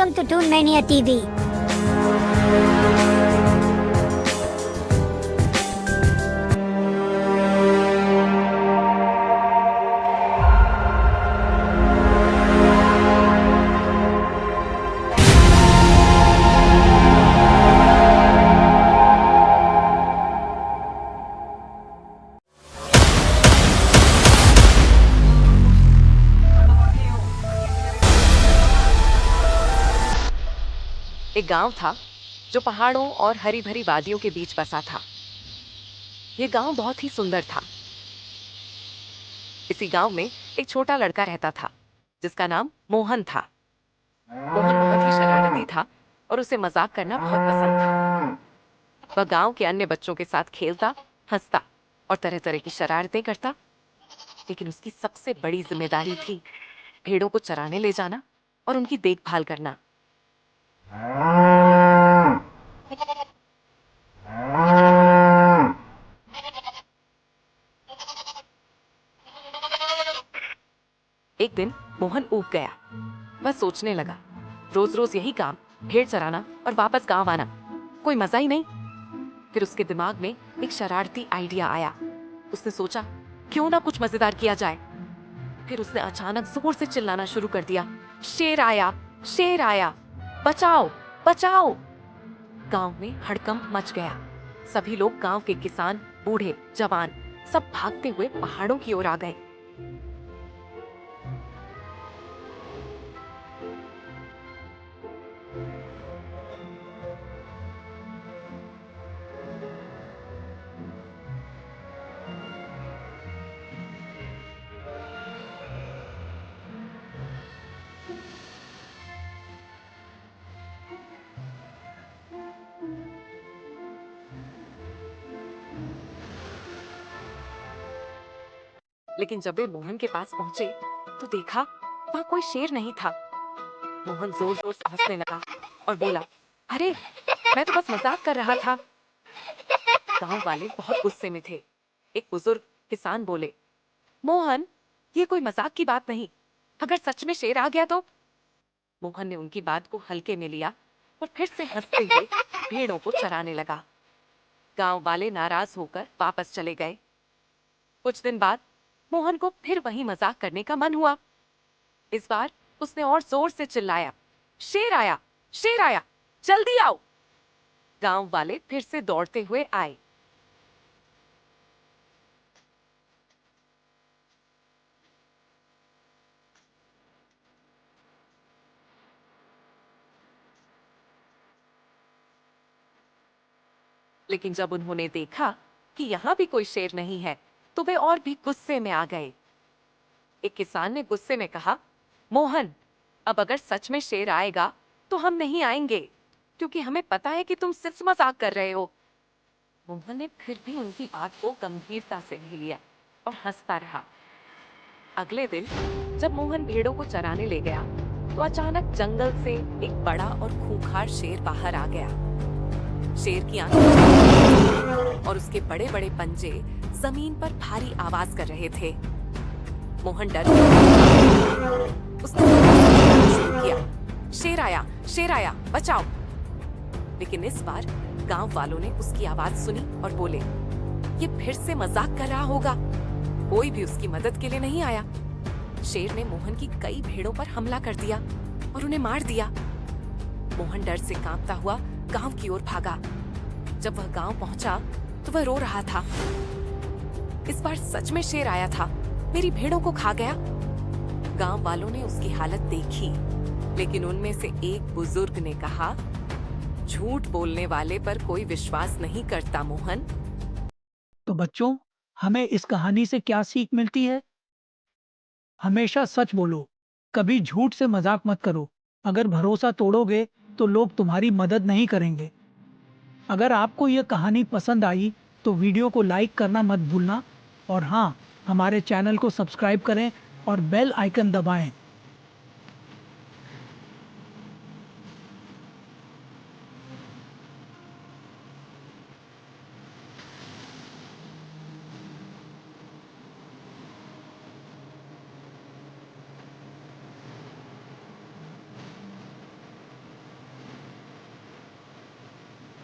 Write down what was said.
Welcome to Toon Mania TV. एक गांव था जो पहाड़ों और हरी भरी वादियों के बीच बसा था। यह गांव बहुत ही सुंदर था। इसी गांव में एक छोटा लड़का रहता था जिसका नाम मोहन था। मोहन बहुत ही शरारती था और उसे मजाक करना बहुत पसंद था। वह गांव के अन्य बच्चों के साथ खेलता, हंसता और तरह तरह की शरारतें करता। लेकिन उसकी सबसे बड़ी जिम्मेदारी थी भेड़ों को चराने ले जाना और उनकी देखभाल करना। एक दिन मोहन ऊब गया। वह सोचने लगा, रोज रोज यही काम, भेड़ चराना और वापस गांव आना, कोई मजा ही नहीं। फिर उसके दिमाग में एक शरारती आइडिया आया। उसने सोचा, क्यों ना कुछ मजेदार किया जाए। फिर उसने अचानक जोर से चिल्लाना शुरू कर दिया, शेर आया, शेर आया, बचाओ, बचाओ। गांव में हड़कंप मच गया। सभी लोग, गांव के किसान, बूढ़े, जवान, सब भागते हुए पहाड़ों की ओर आ गए। लेकिन जब वे मोहन के पास पहुंचे तो देखा वहां कोई शेर नहीं था। मोहन जोर जोर से हंसने लगा और बोला, अरे मैं तो बस मजाक कर रहा था। गांव वाले बहुत गुस्से में थे। एक बुजुर्ग किसान बोले, मोहन, ये कोई मजाक की बात नहीं, अगर सच में शेर आ गया तो। मोहन ने उनकी बात को हल्के में लिया और फिर से हंसते हुए भेड़ों को चराने लगा। गांव वाले नाराज होकर वापस चले गए। कुछ दिन बाद मोहन को फिर वही मजाक करने का मन हुआ। इस बार उसने और जोर से चिल्लाया, शेर आया, शेर आया, जल्दी आओ। गांव वाले फिर से दौड़ते हुए आए। लेकिन जब उन्होंने देखा कि यहाँ भी कोई शेर नहीं है तो वे और भी गुस्से में आ गए। एक किसान ने गुस्से में कहा, मोहन, अब अगर सच में शेर आएगा तो हम नहीं आएंगे, क्योंकि हमें पता है कि तुम सिर्फ मजाक कर रहे हो। मोहन ने फिर भी उनकी बात को गंभीरता से ले लिया और हंसता रहा। अगले दिन जब मोहन भेड़ों को चराने ले गया तो अचानक जंगल से एक बड़ा और खूंखार शेर बाहर आ गया। शेर की आंखें और उसके बड़े बड़े पंजे जमीन पर भारी आवाज कर रहे थे। मोहन डर गया। उसने शुरू किया, शेर आया, बचाओ। लेकिन इस बार गांव वालों ने उसकी आवाज सुनी और बोले, ये फिर से मजाक कर रहा होगा। कोई भी उसकी मदद के लिए नहीं आया। शेर ने मोहन की कई भेड़ों पर हमला कर दिया और उन्हें मार दिया। मोहन डर से कांपता हुआ गांव की ओर भागा। जब वह गांव पहुंचा तो वह रो रहा था, इस बार सच में शेर आया था, मेरी भेड़ों को खा गया। गांव वालों ने उसकी हालत देखी, लेकिन उनमें से एक बुजुर्ग ने कहा, झूठ बोलने वाले पर कोई विश्वास नहीं करता मोहन। तो बच्चों, हमें इस कहानी से क्या सीख मिलती है? हमेशा सच बोलो, कभी झूठ से मजाक मत करो। अगर भरोसा तोड़ोगे तो लोग तुम्हारी मदद नहीं करेंगे। अगर आपको यह कहानी पसंद आई तो वीडियो को लाइक करना मत भूलना और हाँ, हमारे चैनल को सब्सक्राइब करें और बेल आइकन दबाएं